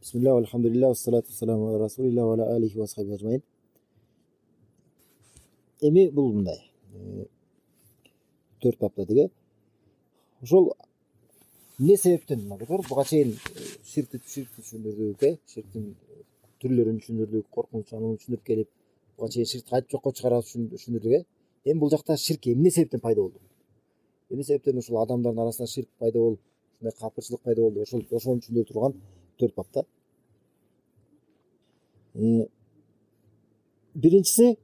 Bismillah, alhamdulillah, wassalatu wassalamu ala rasulillah wa ala alihi wa sahbihi ajmain. Эми бул мындай. 4 бапта деге. Ошол эмне себептен буга чейин ширкти түшүндүрдүк, ширктин түрлөрүн түшүндүрдүк, коркунучун түшүндүрүп келип, буга чейин ширкти кайтып жокко чыгарат түшүндүрдүк. Эми бул жакта ширк эмне себептен пайда болду? Эмне себептен ушул адамдардын арасында ширк пайда болуп, ушундай капырчылык пайда болду? Ошону түшүндүрүп турган 4 бапта. Биринчиси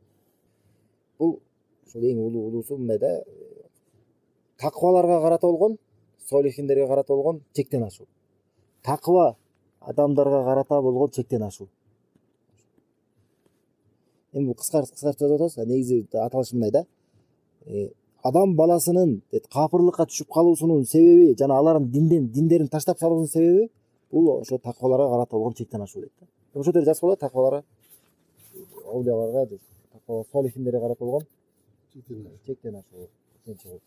бул ошол эң улуусу мындай да, такваларга карата болгон, солихиндерге карата болгон чектен ашуу. Таква адамдарга карата болгон чектен ашуу. Эми бул кыскартып жазып атабыз, негизи аталышы мындай да. Адам баласынын капырлыкка түшүп калуусунун себеби жана алардын диндерин таштап салуусунун себеби бул ошо такваларга карата болгон чектен ашуу дейт да. Ошол жерде жазып коет такваларга, аулияларга, таква солихиндерге карата болгон чектен ашуу.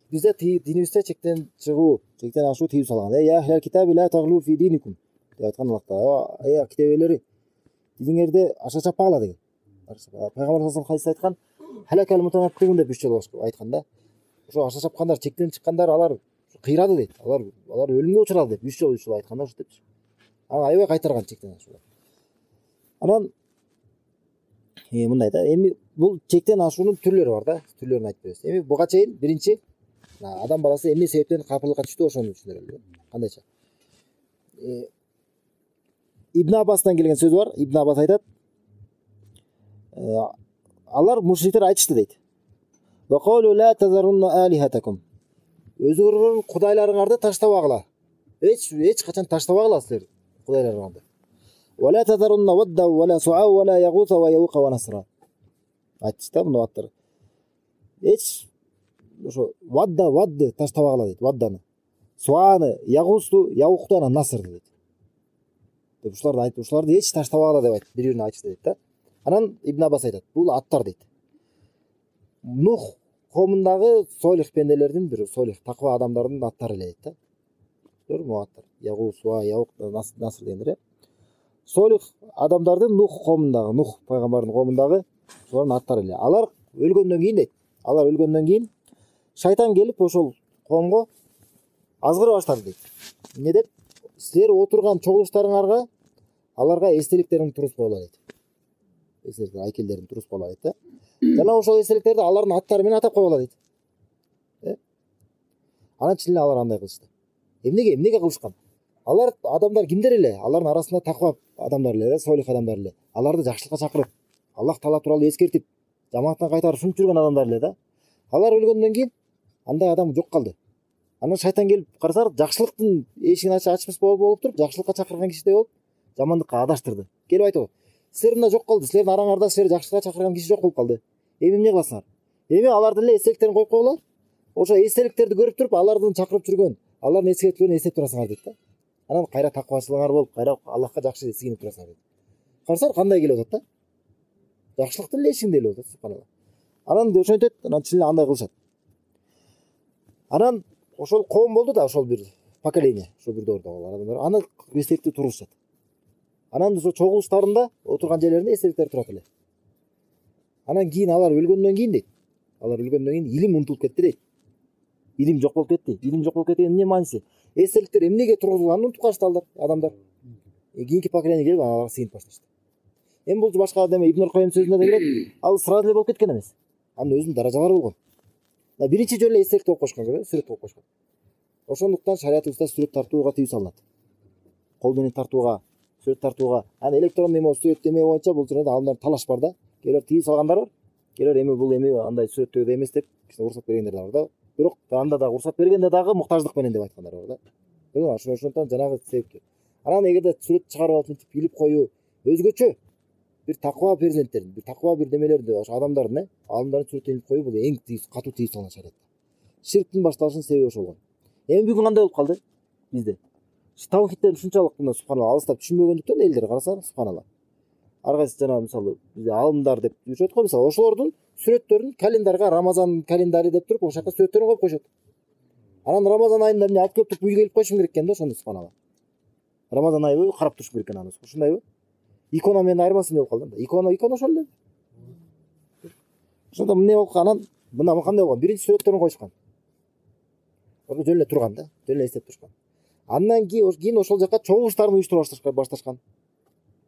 Бизде динибизде чектен чыгуу, чектен ашуу тыюу салган. Я ахлал китаби ла таглу фи диникум деп айткан Аллах. Китебелери, диниңерде аша чаппагыла деген. Пайгамбар саллаллаху алейхи ва саллям хадисте айткан, халакал мутанаттигун деп 3 жолу айткан да. Ошо аша чапкандар, чектен чыккандар алар кыйрады дейт. Алар өлүмгө учурады деп 3 жолу айткан да, ошо деп. Анан аябай кайтарган чектен ашуу. Анан мындай да, эми бул чектен ашуунун түрлөрү бар да, түрлөрүн айтып беребиз. Эми буга чейин биринчи адам баласы эмне себептен капырлыкка түштү, ошону түшүндүрөлү. Кандайча? Ибн Аббастан келген сөз бар. Ибн Аббас айтат, алар мушриктер айтышты дейт. Ва қалу ла тазарунна алихатакум. Өзүңөрдүн кудайларыңарды таштабагыла. Эч качан таштабагыла силер кудайларыңарды. Ва ла тазарунна вадда ва ла суа ва ла ягуса ва яука ва насра. Айтышты мына аттар. Эч ошо вадды таштабагыла дейт, вадданы. Суаны, ягусту, яукту, анан насрды дейт. Деп ушуларды айтып, ушуларды эч таштабагыла деп айтып, бири-бирине айтышты дейт да. Анан Ибн Аббас айтат, бул аттар дейт. Нух коомундагы солих пенделердин бири, солих таква адамдардын аттары эле дейт да. Көрдүңбү аттар? Ягу, суа, яук, наср дегендер. Солих адамдардын Нух коомундагы, Нух пайгамбардын коомундагы ошолордун аттары эле. Алар өлгөндөн кийин дейт. Алар өлгөндөн кийин шайтан келип ошол коомго азгыра баштады дейт. Эмне деп? Силер отурган чогулуштарыңарга аларга эстеликтерин туруп койгула дейт. Эстеликтер, айкелдерин туруп койгула дейт да. Жана ошол эстеликтерди алардын аттары менен атап койгула дейт. Анан чын эле алар андай кылышты. Эмнеге кылышкан? Алар адамдар кимдер эле? Алардын арасында таква адамдар эле, солих адамдар эле. Аларды жакшылыкка чакырып, Аллах Таала тууралуу эскертип, жамааттан кайтарып ушинтип жүргөн адамдар эле да. Алар өлгөндөн кийин андай адам жок калды. Анан шайтан келип карасар, жакшылыктын эшигин ачпас болуп туруп, жакшылыкка чакырган кишидей болуп, жамандыкка адаштырды. Келип айтып, силер мында жок калды, силердин араңарда силер жакшылыкка чакырган киши жок болуп калды. Эми эмне кыласыңар? Эми алардын эле эстеликтерин коюп койгула. Ошо эстеликтерди көрүп туруп, алардын чакырып жүргөн, алардын эскертүүлөрүн эстеп турасыңар дейт да. Анан кайра таквачылыгыңар болуп, кайра Аллахка жакшы сыйынып турасыңар дейт. Карасар кандай келип атат да? Жакшылыктын эле эшигинде эле болот, субханалла. Анан ошентет, анан чын эле андай кылышат. Анан ошол коом болду да, ошол бир поколение, ошол бир доордогу адамдар, аны эстеликти тургузушат. Анан ошо чогулуштарында отурган жерлеринде эстеликтер турат эле. Анан кийин алар өлгөндөн кийин дейт. Алар өлгөндөн кийин илим унутулуп кетти дейт. Илим жок болуп кетти. Илим жок болуп кеткенин эмне мааниси? Эстеликтер эмнеге тургузулганын унутуп калышты адамдар. Кийинки поколение келип аларга сыйынып башташты. Эми бул башка адам Ибн Кайым сөзүндө да келет, ал сразу эле болуп кеткен эмес. Анын өзүнүн даражалары болгон. Биринчи жолу эле эстелик коюп койшкон, сүрөт коюп койшкон. Ошондуктан шариятыбызда сүрөт тартууга тыюу салынат. Кол менен тартууга, сүрөт тартууга. Аны электрондуу эме сүрөт эме боюнча бул жерде адамдар талаш бар да. Келер тыюу салгандар бар. Келер эми бул эми андай сүрөттөгүдөй эмес деп уруксат бергендер да бар да. Бирок анда да уруксат бергенде дагы муктаждык менен деп айткандар бар да. Көрдүңбү? Ошондон жанагы себепти. Анан эгерде сүрөт чыгарып алып мынтип илип коюу өзгөчө бир таква перзенттерин, бир таква бир немелерди, ошо адамдардын, алымдардын сүрөтүн илип коюу бул эң катуу тыюу салган шариатта. Ширктин башталышынын себеби ошол болгон. Эми бүгүн кандай болуп калды бизде? Таухидтен ушунчалык мына субханалла алыстап түшүнбөгөндүктөн элдер караса субханалла. Ар кайсы жана мисалы бизде алымдар деп жүрөт го, мисалы ошолордун сүрөттөрүн календарга Рамазан календари деп туруп ошол жака сүрөттөрүн коюп коюшат. Анан Рамазан айында эмне алып келип туруп үйгө илип коюшум керек экен да, ошондо субханалла. Рамазан айы бою карап туруш керек экен аны. Ушундайбы? Икона менен айырмасы эмне болуп калды анда? Икона ошол эле. Ошондо эмне болуп калган? Мына кандай болгон? Биринчи сүрөттөрүн коюшкан. Жөн эле турган да, жөн эле эстеп турушкан. Андан кийин ошол жака чогулуштарды уюштура башташкан.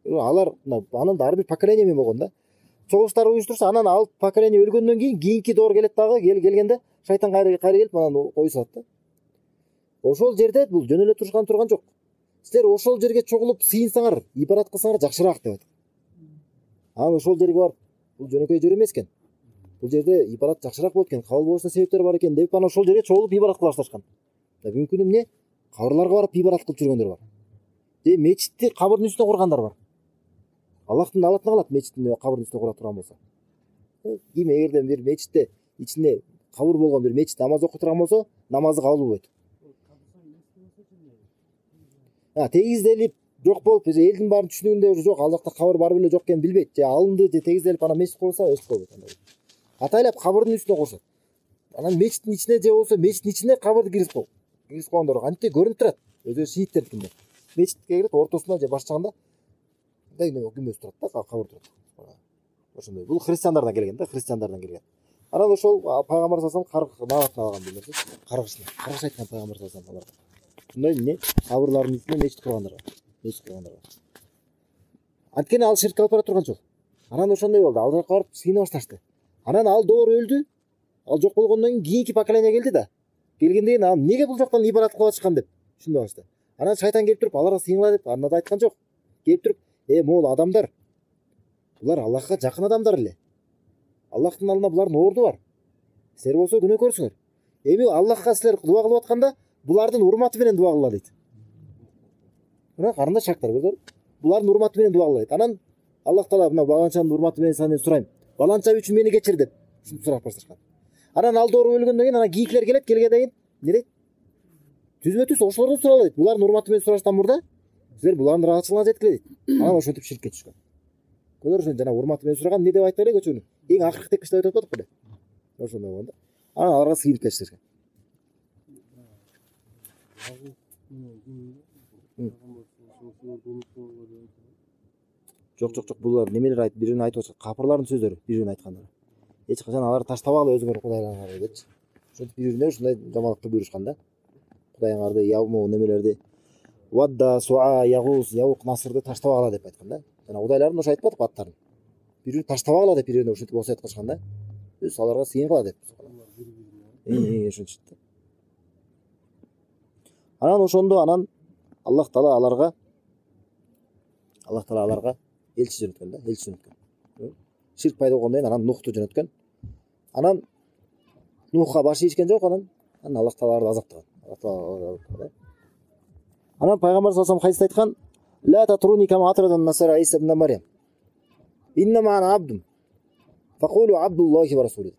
Алар анын ар бир поколение менен болгон да. Чогулуштарды уюштурса, анан ал поколение өлгөндөн кийинки доор келет дагы, келгенде шайтан кайра келип анан кою салат да. Ошол жерде бул жөн эле турган жок. Силер ошол жерге чогулуп сыйынсаңар, ибадат кылсаңар жакшыраак деп атат. Анан ошол жерге барып, бул жөнөкөй жер эмес экен. Бул жерде ибадат жакшыраак болот экен, кабыл болушуна себептер бар экен деп анан ошол жерге чогулуп ибадат кыла башташкан. Бүгүнкү күнү эмне? Кабырларга барып ибадат кылып жүргөндөр бар. Мечитти кабырдын үстүнө кургандар бар. Аллахтын алатына калат мечиттин кабырдын үстүнө кура турган болсо. Ким эгерде бир мечитте ичинде кабыр болгон бир мечит намаз окуй турган болсо, намазы кабыл болбойт. Тегизделип жок болуп, элдин баарын түшүнүгүндө жок, ал жакта кабыр бар беле жок экенин билбейт. Же алынды, же тегизделип анан мечит курса, өстүп болбойт андай. Атайлап кабырдын үстүнө курушат. Анан мечиттин ичине же болсо мечиттин ичине кабырды киргизип койгондор кантип көрүнүп турат. Өзү шииттердикинде. Мечитке кирет, ортосунда же башчагында мындай күмбөз турат да, кабыр турат. Ошондой. Бул христиандардан келген да, христиандардан келген. Анан ошол пайгамбар саллаллаху алейхи вассалам маатына алган бул нерсе. Каргыш айткан пайгамбар саллаллаху алейхи вассалам. Мындай эмне? Кабырлардын үстүнө мечит кургандарга. Анткени ал ширк алып бара турган жол. Анан ошондой болду. Ал жака барып сыйына башташты. Анан ал доор өлдү. Ал жок болгондон кийинки поколение келди да. Келгенден кийин эмнеге бул жактан ибадат кылып атышкан деп түшүнбөй калышты. Анан шайтан келип туруп аларга сыйынгыла деп анда да айткан жок. Келип туруп, могул адамдар. Булар Аллахка жакын адамдар эле. Аллахтын алдында булардын орду бар. Силер болсо күнөөкөрсүңөр. Эми Аллахка силер дуа кылып атканда булардын урматы менен дуа кыла дейт. Мына карындаш шактар көрдүңөр. Булардын урматы менен дуа кыла дейт. Анан Аллах Таала мына баланчанын урматы менен сенден сурайм. Баланча үчүн мени кечир деп сурап башташкан. Анан ал доор өлгөндөн кийин анан кийинкилер келет, келгенден кийин эмне дейт? Түзмө-түз ошолордон сурала дейт. Булардын урматы менен сураштан мурда силер булардын ыраазычылыгына жеткиле дейт. Анан ошентип ширкке түшкөн. Көрдүңөр, ошо жана урматы менен сураган эмне деп айтты эле көчөнү? Эң акыркы текчте айтып атпадык беле? Ошондой болгон да. Анан аларга сыйынып кетишкен. Жок, булар немелер айтып, бирөөнү айтып атат. Капырлардын сөздөрү, бирөөнү айткандар. Эч качан аларды таштабагыла өзүңөр кудайларыңарды депчи. Ошентип бирөөне ушундай жамандыкты буйрушкан да. Кудайыңарды, явму немелерди, Вадда, Суа, Ягус, Яук, Насырды таштабагыла деп айткан да. Жана кудайларын ошо айтпадык аттарын. Бирөөнү таштабагыла деп бирөөнү ушинтип осуят кылышкан да. Өз аларга сыйынгыла деп. Ошентип. Анан ошондо Аллах Таала аларга элчи жөнөткөн да, элчи жөнөткөн. Ширк пайда болгондон кийин анан Нухту жөнөткөн. Анан Нухка баш ийишкен жок, анан Аллах Таала аларды азаптаган. Анан пайгамбар саллаллаху алейхи вассалам хадисте айткан: "Ла татруни кама атрадан насара Иса ибн Марьям. Иннама ана абдун. Факулу абдуллахи ва расули."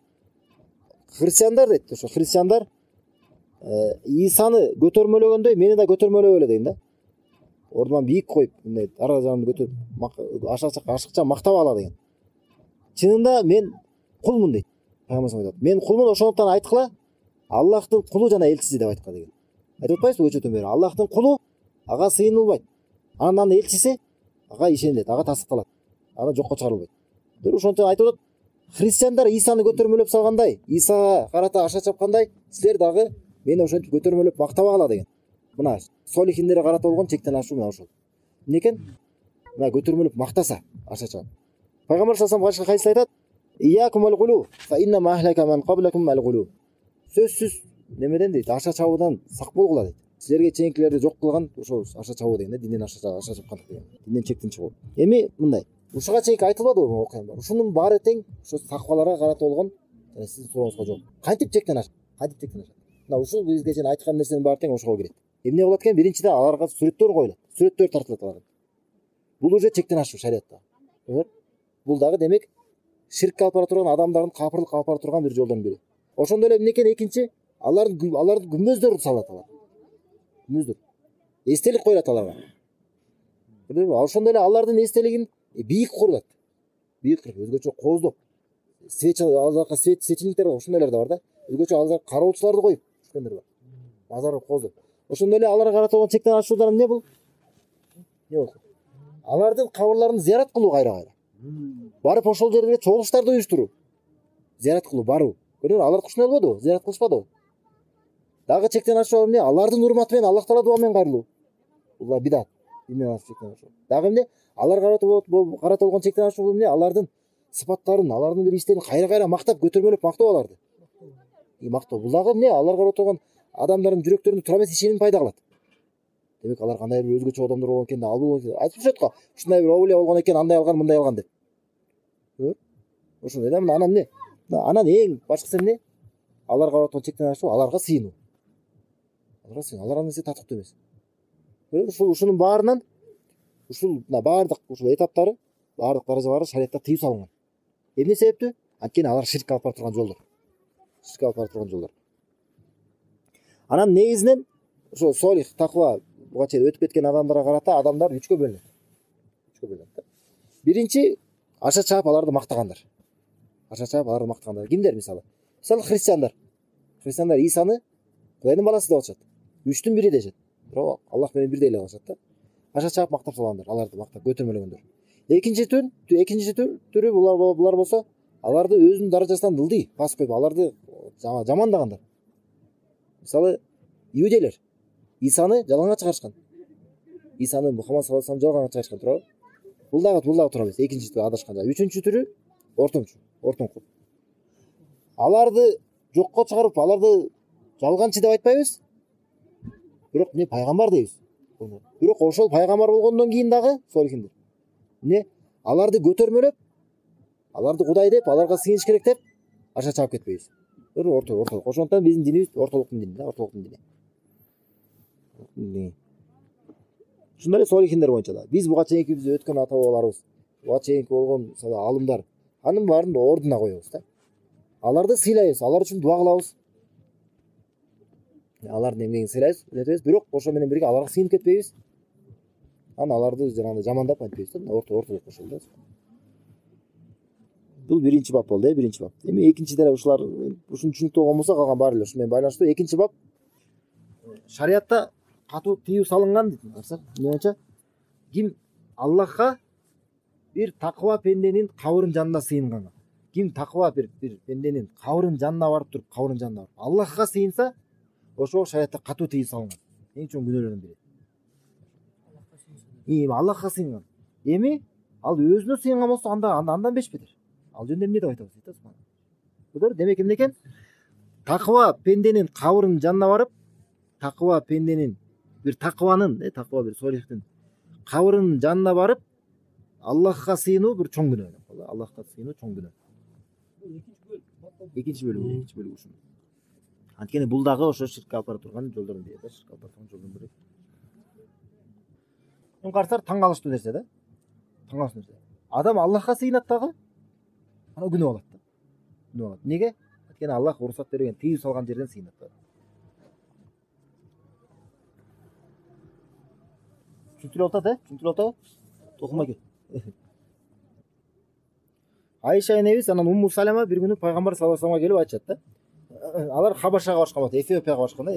Христиандар дейт, ошо христиандар Исаны көтөрмөлөгөндөй мени да көтөрмөлөгөлө дейм да. Ордунан бийик коюп, мындай ара жанымды көтөрүп, ашыкча мактап ала деген. Чынында мен кулмун дейт. Пайгамбар айтат. Мен кулмун, ошондуктан айткыла, Аллахтын кулу жана элчиси деп айткыла деген. Айтып атпайсызбы өчөтөн бери? Аллахтын кулу ага сыйынылбайт. Анан элчиси ага ишенилет, ага тасыкталат. Аны жокко чыгарылбайт. Ошончо айтып атат. Христиандар Исаны көтөрмөлөп салгандай, Исага карата аша чапкандай, силер дагы мени ошентип көтөрмөлөп мактабагыла деген. Мына солихиндерге карата болгон чектен ашуу мына ошол. Эмне экен? Мына көтөрмөлөп мактаса, аша чап. Пайгамбар саллаллаху алейхи вассалам хадисте айтат: "Иякум ал-гулу, фа инна ма ахлака ман qaблакум ал-гулу." Сөзсүз немеден дейт, аша чабуудан сак болгула дейт. Силерге чейинкилерди жок кылган ошол аша чабуу деген да, динден аша чапкандык деген. Динден чектен чыгуу. Эми мындай, ушуга чейинки айтылбадыбы бул окуяндар? Ушунун баары тең ошо сакваларга карата болгон жана сиздин сурооңузга жооп. Кантип чектен ашат? Мына ушул бизге чейин айткан нерсенин баары тең ошого кирет. Эмне болот экен? Биринчиден аларга сүрөттөр коюлат. Сүрөттөр тартылат аларга. Бул уже чектен ашуу шариатта. Бул дагы демек ширкке алып бара турган адамдардын капырлык алып бара турган бир жолдордун бири. Ошондой эле эмне экен? Экинчи, алардын күмбөздөрүн салат алар. Күмбөздөр. Эстелик коюлат аларга. Ошондой эле алардын эстелигин бийик курулат. Бийик куруп, өзгөчө кооздоп. Свеча аларга светильниктер ошондойлор да бар да. Өзгөчө аларга кароочуларды коюп, ошондор бар. Мазар кооздоп. Ошондой эле аларга карата болгон чектен ашуудан эмне бул? не болду? Алардын кабырларын зыярат кылуу кайра. Барып ошол жерге чогулуштарды уюштуруу. Зыярат кылуу баруу. Көрдүңбү, алар кушуна болбоду, зыярат кылышпадыбы? Дагы чектен ашып эмне? Алардын урматы менен Аллах Таала дуа менен кайрылуу. Бул бидат. Дагы эмне? Алар карата болгон чектен ашып бул эмне? Алардын сыпаттарын, алардын бир иштерин кайра мактап, көтөрмөлөп мактоо аларды. Мактоо. Бул дагы эмне? Аларга отурган адамдардын жүрөктөрүндө тура эмес ишеним пайда кылат. Демек алар кандай бир өзгөчө адамдар болгон экен, ал болгон экен. Айтып жүрөт го. Ушундай бир оолия болгон экен, андай алган, мындай алган деп. Ошондой да, анан эмне? Анан эң башкысы эмне? Аларга отурган чектен ашып, аларга сыйынуу. Алар андан татыктуу эмес. Ушунун баарынан баардык ушул этаптары, баардык даражалары шариатта тыюу салынган. Эмне себептүү? Анткени алар ширк алып бара турган жолдор. Ширк алып бара турган жолдор. Анан негизинен ошо солих, таква буга чейин өтүп кеткен адамдарга карата адамдар үчкө бөлүнөт. Биринчи аша чаап аларды мактагандар. Кимдер мисалы? Мисалы христиандар. Христиандар Исаны Кудайдын баласы деп атышат. Үчтүн бири дешет. Бирок Аллах менен бирдей эле кылышат да. Аша чаап мактап салгандар, аларды мактап көтөрмөлөгөндөр. Экинчи түрү булар болсо, аларды өзүнүн даражасынан ылдый бас коюп, аларды жамандагандар. Мисалы иудейлер Исаны жалганга чыгарышкан. Исаны Мухаммад саллаллаху алейхи жалганга чыгарышкан, туурабы? Бул дагы туура эмес. Экинчи түрү адашкан. Үчүнчү түрү ортомчу. Аларды жокко чыгарып, аларды жалганчы деп айтпайбыз. Бирок не пайгамбар дейбиз. Бирок ошол пайгамбар болгондон кийин дагы солихиндер. Аларды көтөрмөлөп, аларды Кудай деп, аларга сыйыныш керек деп аша чаап кетпейбиз. Ортолук. Ошондуктан биздин динибиз ортолуктун дини. Ушундай эле солихиндер боюнча да. Биз буга чейинки өткөн ата бабаларыбыз, буга чейинки болгон алымдар, анын баарын ордуна коебуз да. Аларды сыйлайбыз, алар үчүн дуа кылабыз. Алардын эмгегин сыйлайбыз, бирок ошо менен бирге аларга сыйынып кетпейбиз. Анан аларды жанагындай жамандап айтпайбыз да, ортолук ошол да. Бул биринчи бап болду, биринчи бап. Эми экинчиден ушулар ушуну түшүнүктүү болгон болсо, калган баары эле ушу менен байланыштуу. Экинчи бап шариатта катуу тыюу салынган дейт. Эмне боюнча? Ким Аллахка бир таква пенденин кабырын жанына сыйынганга. Ким таква бир пенденин кабырын жанына барып туруп, Аллахка сыйынса, ошого шариатта катуу тыюу салынган. Эң чоң күнөөлөрдүн бири. Аллахка сыйынган. Эми ал өзүнө сыйынган болсо андан бешпедир. Ал жөнүндө эмне деп айтабыз дейт. Демек эмне экен? Таква пенденин кабырынын жанына барып, таква пенденин бир таква бир солихтин кабырынын жанына барып, Аллахка сыйынуу бир чоң күнөө. Аллахка сыйынуу чоң күнөө. Экинчи бөлүгү ушул. Анткени бул дагы ошо ширкке алып бара турган жолдордун бири. Эми карасаңар таң калыштуу нерсе да. Адам Аллахка сыйынат дагы, анан күнөө алат да. Неге? Анткени Аллах уруксат берген, тыюу салган жерден сыйынат да. Түшүнүктүү болуп атат, Токума кет. Айша энебиз анан Умму Салама бир күнү пайгамбар саллаллаху алейхи келип айтышат да. Алар Хабашага барышкан болот, Эфиопияга барышкан да,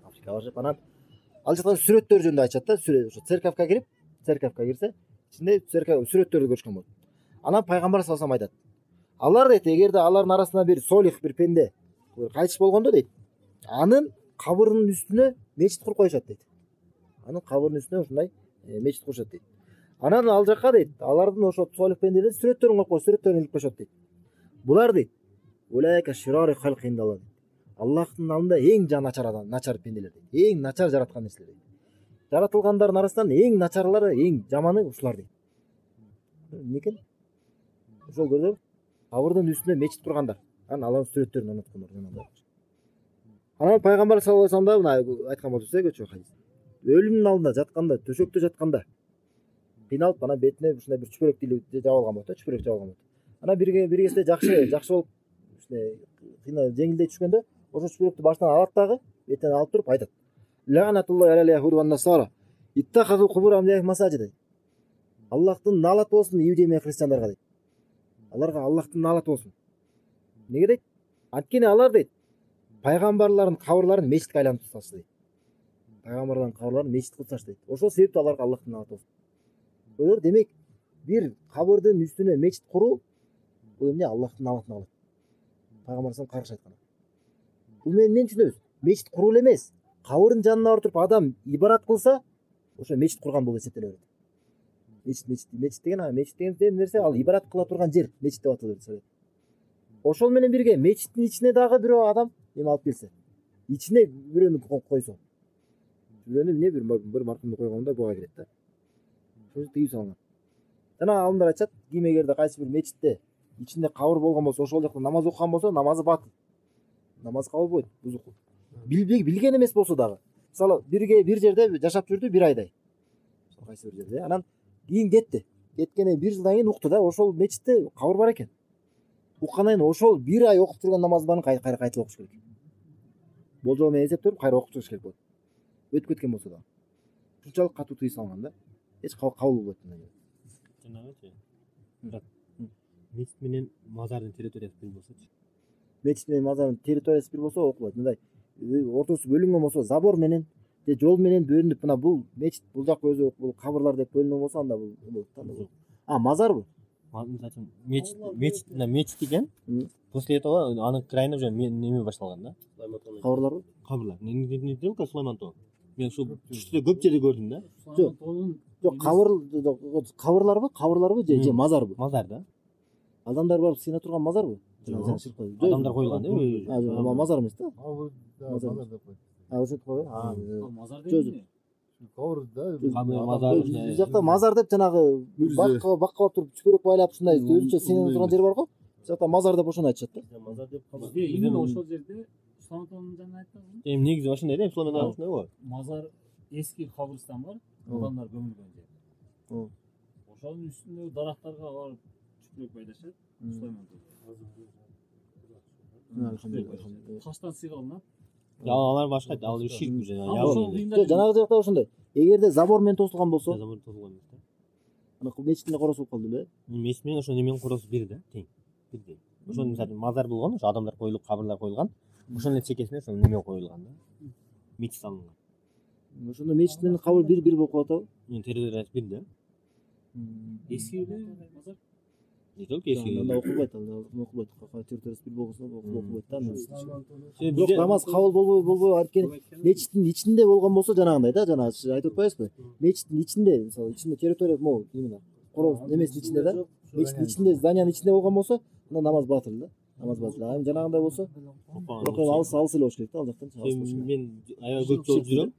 Африкага барышып, анан ал жактан сүрөттөр жөнүндө айтышат да. Ошо церковка кирсе, ичинде сүрөттөрдү көрүшкөн болот. Анан пайгамбар саллаллаху алейхи айтат. Алар дейт, эгерде алардын арасында бир солих, бир пенде кайтыш болгондо дейт, анын кабырынын үстүнө мечит куруп коюшат дейт. Ушундай мечит курушат дейт. Анан ал жакка дейт, алардын ошо солих пенделердин сүрөттөрүн коюп коюп, сүрөттөрүн илип коюшат дейт. Булар дейт, улайка ширары халк индалла. Аллахтын алдында эң начар пенделер дейт. Эң начар жараткан нерселер дейт. Жаратылгандардын арасынан эң начарлары, эң жаманы ушулар дейт. Эмне экен? Ошол көрдүңбү? Кабырдын үстүнө мечит кургандар. Анан алардын сүрөттөрүн орноткондор. Анан пайгамбар саллаллаху алейхи вассалам айткан болчу көчө хадис. Өлүмдүн алдында жатканда, төшөктө жатканда кыйналып, анан бетине ушундай бир чүпүрөк жабылган болот. Анан бир кезде жакшы болуп жеңилдей түшкөндө, ошо чүпүрөктү башынан алат дагы, бетинен алып туруп айтат. Ла'натуллахи алал яхуд ван насара иттахазу кубур анбияхи масаджида. Аллахтын налат болсун иудей менен христиандарга дейт. Аларга Аллахтын налат болсун. Неге дейт? Анткени алар дейт, пайгамбарлардын кабырларын мечитке айлантып салышты дейт. пайгамбарлардын кабырларын мечит кылып таштайт. Ошол себептен аларга Аллахтын аты болсун. Өлөр демек бир кабырдын үстүнө мечит куруу бул эмне Аллахтын алтына калат. Пайгамбарыбыз каршы айткан. Бул менен эмне түшүнөбүз? Мечит куруу эле эмес. Кабырдын жанына барып туруп адам ибарат кылса, ошо мечит курган болуп эсептеле берет. Мечит деген нерсе ал ибарат кыла турган жер, мечит деп аталат. Ошол менен бирге мечиттин ичине дагы бирөө адам эме алып келсе, ичине бирөөнү койсо, бирөөнү эмне бир маркумду койгондо буга кирет да. Ошо тыюу салынган. Жана алымдар айтышат, ким эгерде кайсы бир мечитте ичинде кабыр болгон болсо, ошол жакта намаз окуган болсо, намазы батыл. Намаз кабыл болбойт, бузук. Билген эмес болсо дагы. Мисалы, бир жерде жашап жүрдү 1 айдай. Кайсы бир жерде. Анан кийин кетти. Кеткенден 1 жылдан кийин укту да, ошол мечитте кабыр бар экен. Уккандан кийин ошол 1 ай окуп жүргөн намаздарын кайра кайтып окуш керек. Болжол менен эсептеп кайра окуп чыгыш керек болот. Өтүп кеткен болсо да. Ушунчалык катуу тыюу салган да. Эч кабыл болбойт мындай. Жанагычы. Бирок мечит менен мазардын территориясы бир болсочу. Мечит менен мазардын территориясы бир болсо окулат. Мындай ортосу бөлүнгөн болсо, забор менен же жол менен бөлүнүп, мына бул мечит, бул жак өзү бул кабырлар деп бөлүнгөн болсо, анда бул болот да. А, мазарбы? Мечит деген после этого анын крайына уже неме башталган да. Кабырларбы? Кабырлар. Не только Сулайман тоо. Мен ушу түштө көп жерде көрдүм да. Жок, кабырларбы же мазарбы? Мазар да. Адамдар барып сыйына турган мазарбы? Адамдар коюлган да. Мазар эмес да. Мазар деп коет. Ошентип койбойбу? Мазар деген кабыр да. Бул жакта мазар деп жанагы бакка барып туруп чүпөрөк байлап ушундай өзүнчө сыйына турган жер бар го. Бул жакта мазар деп ошону айтышат да. Мазар деп Бизде именно ошол жерде Сулайман жана айткан. Эми негизи ошондой да, Сулайман ушундай го. Мазар эски кабырстан бар, адамдар көмүлгөн жер. Ошонун үстүндөгү дарактарга барып чүпөрөк байлашат. Сулайман таштан сыйгалынат. Алар башка, ал ширк уже. Жанагы жакта ошондой. Эгерде забор менен тосулган болсо, Забор тосулган эмес да. ана мечиттин коросу болуп калды эле. Мечит менен ошо неменин коросу бир да, тең. Бирдей. Ошону мисалы мазар болгон, ошо адамдар коюлуп, кабырлар коюлган. Ошонун эле чекесине ошо неме коюлган да. Мечит салынган. Ошондо мечит менен кабыр бир болуп калат абы. Территориясы бир да. Эски эле мазар. Не только эски. Анда окулбайт, окулбайт. Территориясы бир болсо окулбайт да. Бирок Бирок намаз кабыл болбой анткени мечиттин ичинде болгон болсо жанагындай да, жана айтып атпайбызбы? Мечиттин ичинде, мисалы, ичинде территория могу именно корос немесинин ичинде да. Мечиттин ичинде, зданиянын ичинде болгон болсо, анда намаз батыл да. Намаз батыл. Эми жанагындай болсо, бирок алыс эле болуш керек да, ал жактан. Мен аябай көп жол жүрөм.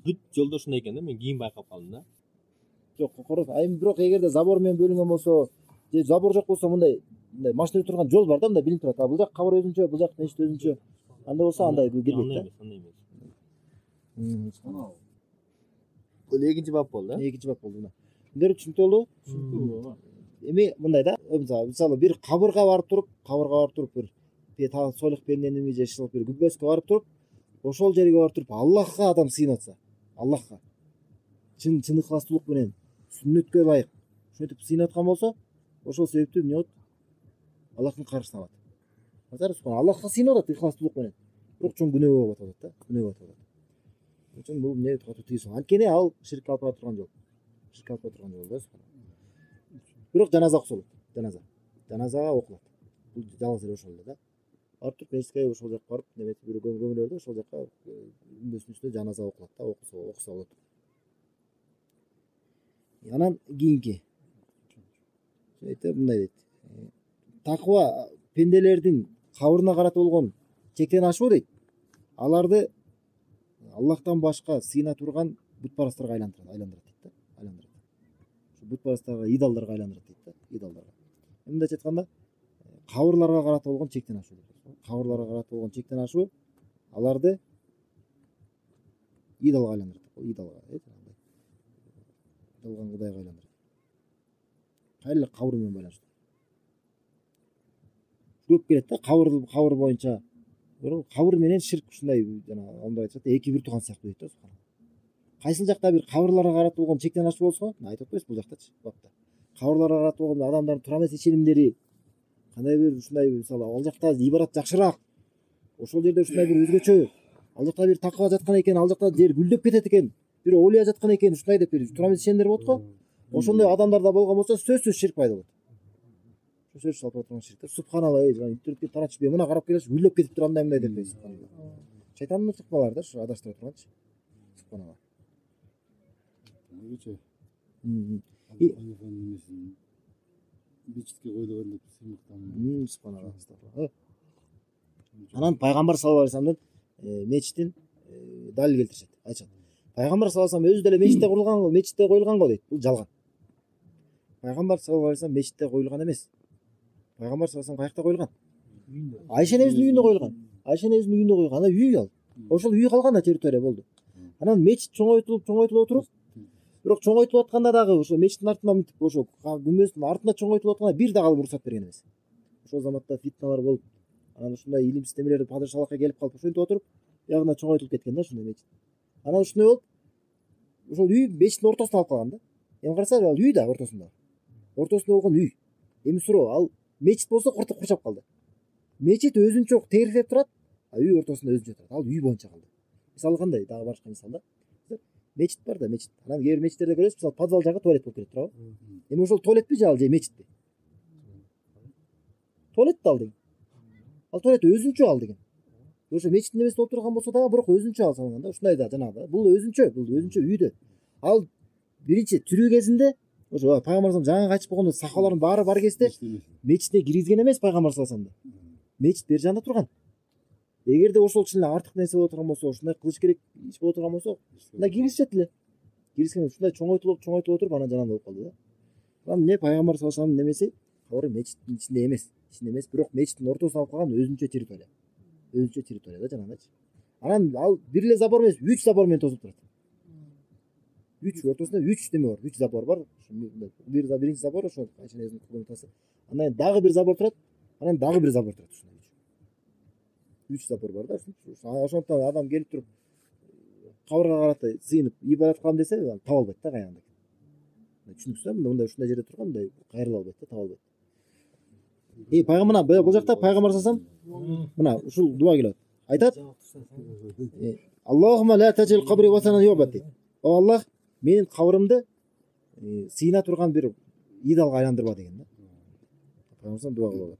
Бүт жолдо ушундай экен да, мен кийин байкап калдым да. Жок, корос. Эми бирок эгерде забор менен бөлүнгөн болсо, же забор жок болсо, мындай машина турган жол бар да, мындай билинип турат. Бул жак кабыр өзүнчө, бул жак мечит өзүнчө. Анда болсо андай кирбейт да. Андай эмес. Бул экинчи бап болду да. Экинчи бап болду мына. Сиздер түшүнүктүү болду? Эми мындай да, мисалы бир кабырга барып туруп бир солих пенденими же шылык бир күбөскө барып туруп, ошол жерге барып туруп Аллахка адам сыйынып атса, Аллахка чын ыхластуулук менен сүннөткө ылайык ушинтип сыйынып аткан болсо, ошол себептүү эмне болот? Аллахтын каршысына алат. Азар Аллахка сыйынып атат ыхластуулук менен. Бирок чоң күнөө болуп атат да, күнөө болуп атат. Ошон бул эмне катуу тыйсың? Анткени ал ширк алып бара турган жол. Ширк алып бара турган жол да. Бирок жаназа окусолот. Жаназага окулат. Бул жалгыз эле ошол эле да. Барып туруп мечитке ошол жакка барып, неметип бир көмүлөрдү, ошол жакка үндөстүн үстүнө жаназа окулат да, окуса болот. Анан кийинки. Мындай дейт. Таква пенделердин кабырына карата болгон чектен ашуу дейт. Аларды Аллахтан башка сыйына турган бутпарастарга айландырат дейт да. Айландырат. Ошо бутпарастарга, идолдорго айландырат дейт да, идолдорго. Мындайча айтканда, кабырларга карата болгон чектен ашуу дейт. Кабырларга карата болгон чектен ашуу аларды идолго айландырат. Идолго, жалган кудайга айландырат. Кайра кабыр менен байланыштуу. Көп келет да, кабыр боюнча. Бирок кабыр менен ширк ушундай жана алымдар айтышат, эки бир тууган сыяктуу дейт да. Кайсыл жакта бир кабырларга карата болгон чектен ашуу болсо, айтып атпайбыз бул жактачы, бапта. Кабырларга карата болгон адамдардын тура эмес ичилимдери, кандай бир ушундай мисалы ал жакта ибарат жакшыраак, ошол жерде ушундай бир өзгөчө ал жакта бир такыба жаткан экен, ал жакта жер гүлдөп кетет экен, бир оолуя жаткан экен, ушундай деп бир турамыз ишендер болот го. Ошондой адамдарда болгон болсо сөзсүз ширк пайда болот. Сөзсүз алып турган ширк. Субханалла, интернетке таратып жибей, мына карап келесиз, гүлдөп кетиптир андай мындай деп. Шайтандын чыкмалары да ушу адаштыра турганчы. Субханалла. Өзгөчө. И Бичитке койлгон деп сыймыктан. Субханалла. Анан пайгамбар саллаллаху алейхи вассаламдын мечитин далил келтиришет. Айтышат. Пайгамбар саллаллаху алейхи вассалам өзү деле мечитте курулган го, мечитте коюлган го дейт. Бул жалган. Пайгамбар саллаллаху алейхи вассалам мечитте коюлган эмес. Пайгамбар саллаллаху алейхи вассалам каякта коюлган? Айша энебиздин үйүндө коюлган. Айша энебиздин үйүндө коюлган. Ана үй ал. Ошол үй калган да территория болду. Анан мечит чоңойтулуп отуруп, бирок чоңойтулуп атканда дагы ошо мечиттин артынан мынтип ошо күмбөздүн артында чоңойтулуп атканда бир дагы уруксат берген эмес. Ошол заматта фитналар болуп, анан ушундай илимсиз немелер падышалыкка келип калып, ошентип отуруп, ягына чоңойтулуп кеткен да ушундай мечит. Анан ушундай болуп, ошол үй мечиттин ортосуна алып калган да. Эми карасаңар, ал үй да ортосунда. Ортосунда болгон үй. Эми суроо, ал мечит болсо курчап калды. Мечит өзүнчө тегеректеп турат, а үй ортосунда өзүнчө турат. Ал үй боюнча калды. Мисалы кандай? Дагы башка мисал да. Мечит бар да, мечит. Анан кээ бир мечиттерде көрөсүз, мисалы подвал жагы туалет болуп кетет, туурабы? Эми ошол туалетпи же ал же мечитпи? Туалет да ал деген. Ал туалет өзүнчө ал деген. Ошо мечиттин эмеси болуп турган болсо дагы бирок өзүнчө ал салган да. Ушундай да жанагы. Бул өзүнчө үйдө. Ал биринчи тирүү кезинде ошо пайгамбар саллаллаху алейхи вассалам жаңы кайтып болгондо сахабалардын баары бар кезде мечитте киргизген эмес пайгамбар саллаллаху алейхи вассаламды. Мечит бер жагында турган. Эгерде ошол чын эле артык нерсе боло турган болсо, ушундай кылыш керек иш боло турган болсо, мына киргизишет эле. Киргизген ушундай чоңойтулуп отуруп анан жанагындай болуп калды да. Анан эмне пайгамбар саллаллаху алейхи вассаламдын немеси кабыры мечиттин ичинде эмес, бирок мечиттин ортосуна алып калган өзүнчө территория. Өзүнчө территория да жанагындайчы. Анан ал бир эле забор эмес, 3 забор менен тосулуп турат. 3 ортосунда 3 неме бар, 3 забор бар. Биринчи забор ошо Айшанын комнатасы. Андан дагы бир забор турат, анан дагы бир забор турат ушундай. 3 забор бар да. Ошондон адам келип туруп кабырга карата сыйынып ибадат кылам десе, таба албайт да каягында. Түшүнүксүз, мындай ушундай жерде турган, мындай кайрыла албайт да, таба албайт. Пайгамбар бул жакта пайгамбар салсам, мына ушул дуа келет. Айтат: Аллахумма ла таджил кабри ватанан юбат дейт. О Аллах, менин кабырымды сыйына турган бир идалга айландырба деген да. Пайгамбар дуа кылып.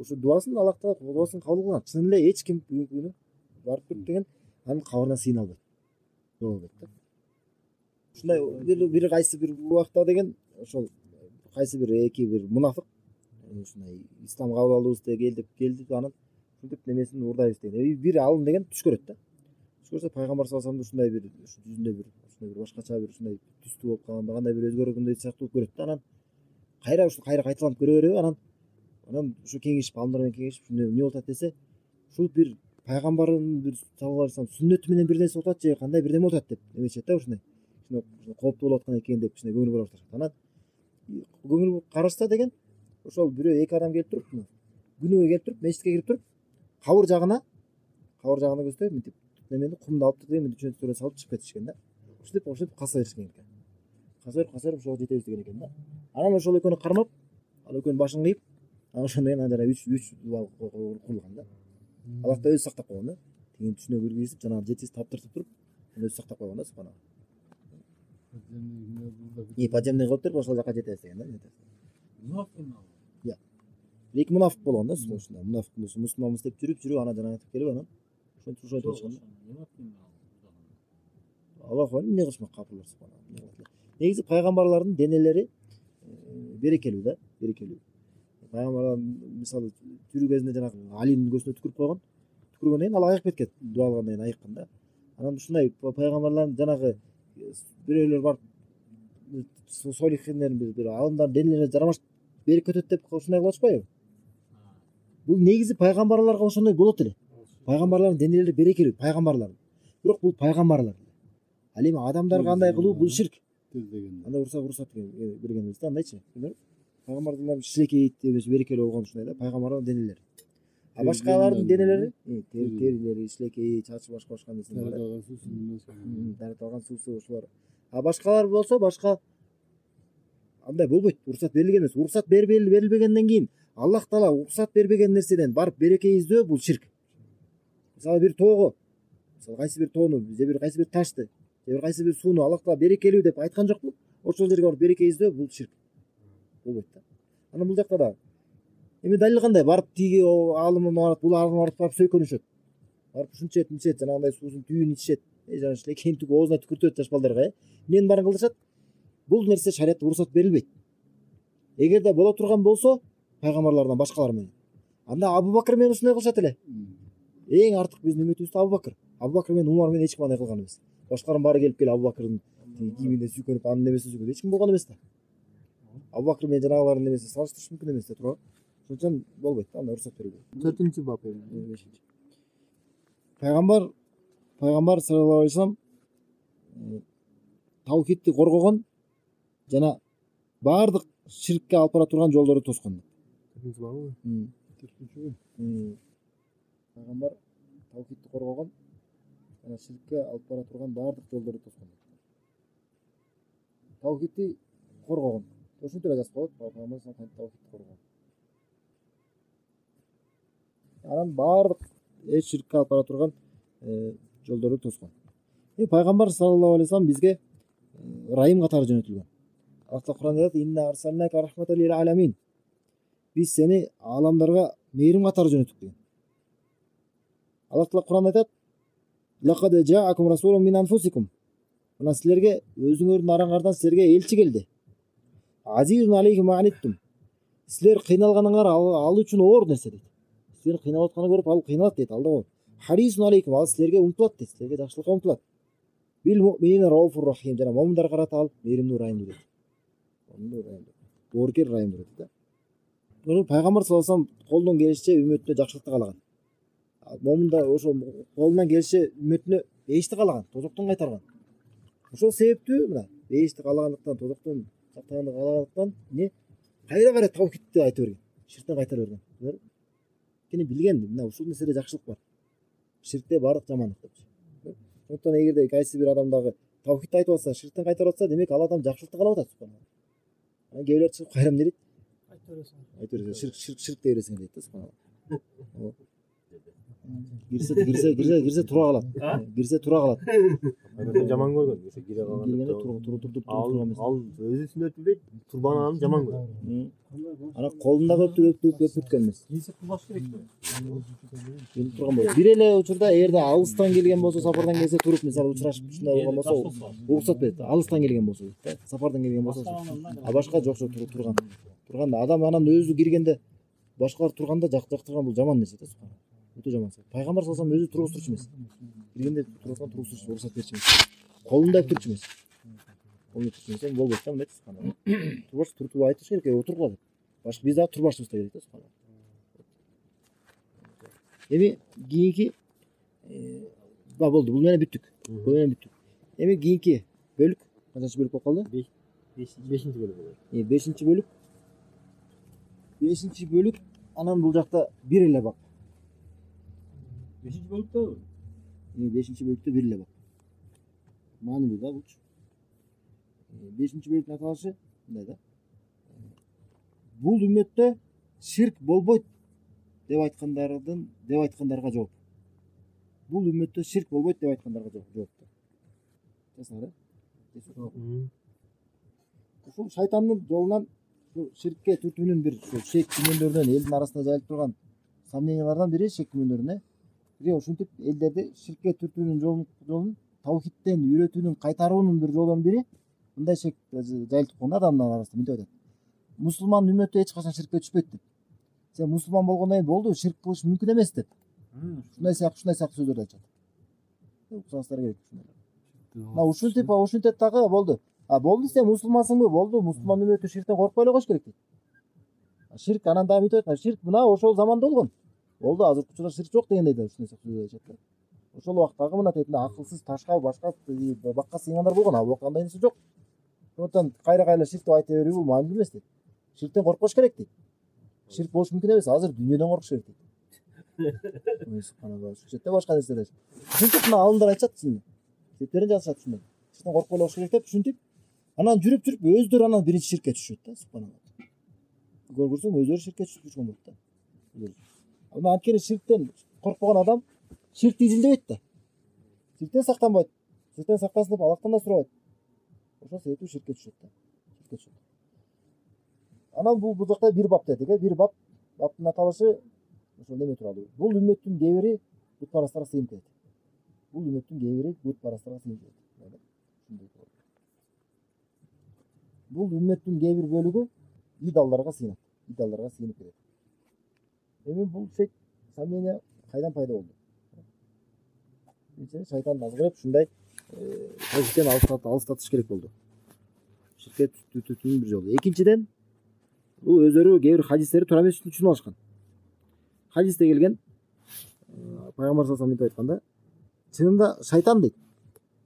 Ошо дуасын Аллахта дуасын кабыл кылган. Чын эле эч ким бүгүнкү барып туруп деген анын кабырына сыйына албайт. Дуа кылбайт да. Ушундай бир кайсы бир убакта деген ошол кайсы бир эки бир мунафык ушундай ислам кабыл алуубузда келди анан ушинтип немесин уурдайбыз деген. Бир алым деген түш көрөт да. Түш көрсө пайгамбар саллаллаху алейхи вассаламды ушундай бир жүзүндө бир ушундай бир башкача бир ушундай түстүү болуп калган, кандай бир өзгөргөндөй сыяктуу көрөт да. Анан кайра кайталанып көрө береби, анан ушу кеңешип, алдымдар менен кеңешип, эмне болуп атат десе, ушул бир пайгамбардын бир саллаллаху алейхи вассалам сүннөтү менен бир нерсе болуп атат же кандай бир неме болуп атат деп эмечет да ушундай. Кооптуу болуп аткан экен деп кичине көңүл бура башташат. Анан көңүл карашса деген ошол бирөө эки адам келип туруп, күнүгө келип туруп, мечитке кирип туруп, кабыр жагына көздөп мынтип немени кумду алып туруп мынтип чөнтүрө салып чыгып кетишкен да. Ушинтип каса беришкен экен. Каса ошого жетебиз деген экен да. Анан ошол экөөнү кармап, ал экөөнүн башын кыйып, анан ошондой анан жана 3 дуа курулган да. Аллах да өзү сактап койгон да. Тигин түшүнө киргизип, жанагы жетиз таптыртып туруп, өзү сактап койгон да, субхана. Подземный кылып ошол жака жетебиз деген да. Эки мунафык болгон да, ушундай мунафык мусулманбыз деп жүрүп, анан жана айтып келип, анан ошентип отурушкан да. Аллах эмне кылышмак капырлар субхана. Негизи пайгамбарлардын денелери берекелүү да, берекелүү. Пайгамбарлар мисалы тирүү кезинде жанагы Алинин көзүнө түкүрүп койгон. Түкүргөндөн кийин ал айыгып кеткен, дуа кылгандан кийин айыккан да. Анан ушундай пайгамбарлардын жанагы бирөөлөр бар солихиндердин бир алымдардын денелерине жарамаш берип кетет деп ушундай кылып атышпайбы? Бул негизи пайгамбарларга ошондой болот эле. Пайгамбарлардын денелери берекелүү, пайгамбарлар. Бирок бул пайгамбарлар. Ал эми адамдарга андай кылуу бул ширк. Андай уруксат бергенбиз да, андайчы. Пайгамбарлар шилекей эмес берекелүү болгон ушундай да, пайгамбарлардын денелери. А башкалардын денелери, терилери, шилекей, чачы башка нерселер. Дарытылган суусу ушулар. А башкалар болсо башка андай болбойт. Уруксат берилген эмес. Уруксат берилбегенден кийин Аллах Таала уруксат бербеген нерседен барып береке издөө бул ширк. мисалы бир тоого, мисалы кайсы бир тоону же бир кайсы бир ташты же бир кайсы бир сууну Аллах берекелүү деп айткан жокпу? Ошол жерге барып береке издөө бул ширк болбойт да. Анан бул жакта да эми далил кандай? Барып тиги алым барып, бул алым барып сөйкөнүшөт. Барып ушунча мичет, жанагындай суусун түбүн ичишет. Жана ишлекейин түгү оозуна түкүртөт жаш балдарга. Эмнени баарын кылышат? Бул нерсе шариатта уруксат берилбейт. Эгерде боло турган болсо, пайгамбарлардан башкалар менен. Анда Абу Бакыр менен ушундай кылышат эле. Эң артык биздин үммөтүбүз Абу Бакыр. Абу Бакыр менен Умар менен эч ким андай кылган эмес. Башкалардын баары келип абу Бакырдын кийимине сүйкөнүп, анын немесине сүйкөнүп эч ким болгон эмес да. Абу Бакыр менен жанагылардын немеси салыштырыш мүмкүн эмес да, туура. Ошон үчүн болбойт да, анда уруксат берилбейт. 4-бап. Пайгамбар саллаллаху алейхи вассалам таухидти коргогон жана баардык ширкке алып бара турган жолдорду тоскон. 4-бабы? Пайгамбар таухидти коргогон жана ширкке алып бара турган баардык жолдорду тоскон. Таухидти коргогон. Ошентип жазып коет, Пайгамбар таухидти коргогон. Анан баардык ширкке алып бара турган жолдорду тоскон. Пайгамбар саллаллаху алейхи вассалам бизге райым катары жөнөтүлгөн. Аллах Кур'анда айтат: "Инна арсалнака рахматан лил аламин." Биз сени аламдарга мээрим катары жөнөттүк деген. Аллах Кур'анда айтат: "Лакад жаакум расулун мин анфусикум." Мына силерге өзүңөрдүн араңардан силерге элчи келди. Азизун алейхи ма аниттум. Силер кыйналганыңар ал үчүн оор нерсе дейт. Силер кыйналып атканын көрүп ал кыйналат дейт, алдагы. Харисун алейкум, ал силерге умтулат дейт, силерге жакшылыкка умтулат. Бил муъминина рауфур рахим, жана момундар карата ал мээримдүү райымдуу дейт. Мээримдүү райымдуу. Боорукер райымдуу дейт да. Муну пайгамбар саллаллаху алейхи вассалам колунан келишинче үммөтүнө жакшылыкты каалаган. Момунда ошо колунан келишинче үммөтүнө бейишти каалаган, тозоктон кайтарган. Ошол себептүү мына бейишти каалагандыктан, тозоктон сактаганды каалагандыктан эмне? Кайра кайра таухидти айта берген. Ширктен кайтара берген. Кени билген, мына ушул нерседе жакшылык бар. Ширкте бардык жамандык деп. Ошондон эгерде кайсы бир адамдагы таухидти айтып атса, ширктен кайтарып атса, демек ал адам жакшылыкты каалап атат. Анан кээбилер чыгып кайра эмне дейт? Айта бересиң. Ширк дей бересиң дейт да, субханалла. Кирсе тура калат. Кирсе тура калат. Жаман көргөн, ошо кире Киргенде калган. Ал өзү сүннөтү дейт, турбананын жаман көргөн. Ана колундагы өпүткөн эмес. Кийинсе кылбаш керек да. Келип турган болот. Бир эле учурда эгерде алыстан келген болсо, сапардан келсе туруп, мисалы учурашып ушундай болгон болсо, уруксат берет. Алыстан келген болсо, сапардан келген болсо. А башка жок турган. Турганда адам анан өзү киргенде башкалар турганда жактырган бул жаман нерсе да, субханалла. Өтө жаман. Пайгамбар саллаллаху алейхи вассалам өзү тургузчу эмес. Киргенде тургузчу уруксат берчү эмес. Колунда өптүрчү эмес. Колунда турчу болбойт да, мындай субханалла. Турбаш туртуп айтыш керек, отургула деп. Башка биз дагы турбашыбыз да керек да, субханалла. Эми кийинки болду. Бул менен бүттүк. Бул менен бүттүк. Эми кийинки бөлүк, канчанчы бөлүк болуп калды? 5-бөлүк болот. 5-бөлүк. 5-бөлүк. Анан бул жакта бир эле бак. 5-бөлүктө? 5-бөлүктө бир эле бак. Маанилүү да булчу. 5-бөлүктүн аталышы мындай да. Бул үммөттө ширк болбойт деп айткандарга жооп. Бул үммөттө ширк болбойт деп айткандарга жооп. Жасыңар, ушул шайтандын жолунан ширкке түртүүнүн бир шек күмөндөрүнөн элдин арасында жайылып турган сомнениялардан бири, шек күмөндөрүнө бири ушинтип элдерди ширкке түртүүнүн жолун таухидтен үйрөтүүнүн кайтаруунун бир жолунун бири мындай шек жайылтып койгон адамдар арасында. Мынтип айтат: мусулман үммөтү эч качан ширкке түшпөйт деп. Сен мусулман болгондон кийин болду, ширк кылыш мүмкүн эмес деп. Ушундай сыяктуу сөздөрдү айтат. Уксаңыздар керек ушундай. Мына ушинтип дагы болду. Болду, сен мусулмансыңбы? Болду, мусулман үммөтү ширктен коркпой эле коюш керек дейт. Ширк анан дагы мынтип айткан: ширк мына ошол заманда болгон. Болду, азыркы учурда ширк жок дегендей да ушундай сөздөр айтат. Ошол убактагы мына тетинде акылсыз ташка башка бакка сыйгандар болгон. А андай нерсе жок. Ошондон кайра ширк деп айта берүү бул маанилүү эмес дейт. Ширктен коркпош керек дейт. Ширк болуш мүмкүн эмес, азыр дүйнөдөн коркуш керек дейт. Субханалла, ушунча башка нерселер. Ушинтип мына алымдар айтышат сизге. Сеттерин жазышат ушундай. Ширктен коркпой болуш керек деп ушинтип анан жүрүп өздөрү анан биринчи ширкке түшүшөт да, субханалла. Көрсөң өздөрү ширкке түшүп жүргөн болот да. Анткени ширктен коркпогон адам Ширкти изилдебейт да. Ширктен сактанбайт. Ширктен сактасын деп Аллахтан да сурабайт. Ошол себептен ширкке түшөт да. Ширкке түшөт. Анан бул жакта бир бап дедик, бир бап. Баптын аталышы ошол неме тууралуу. Бул үммөттүн кээ бири бутпарастарга сыйынып кетет. Бул үммөттүн кээ бири бутпарастарга сыйынып кетет. Бул үммөттүн кээ бир бөлүгү идалдарга сыйынат. Идалдарга сыйынып кетет. Эми бул шек сомнение кайдан пайда болду? Шайтан азгырып ушундай тажиктен алыстатыш керек болду. Ширкке түтүүнүн бир жолу. Экинчиден, бул өздөрү кээ бир хадистерди туура эмес түшүнүп алышкан. Хадисте келген пайгамбар саллаллаху алейхи ва саллям айтканда, чынында шайтан дейт.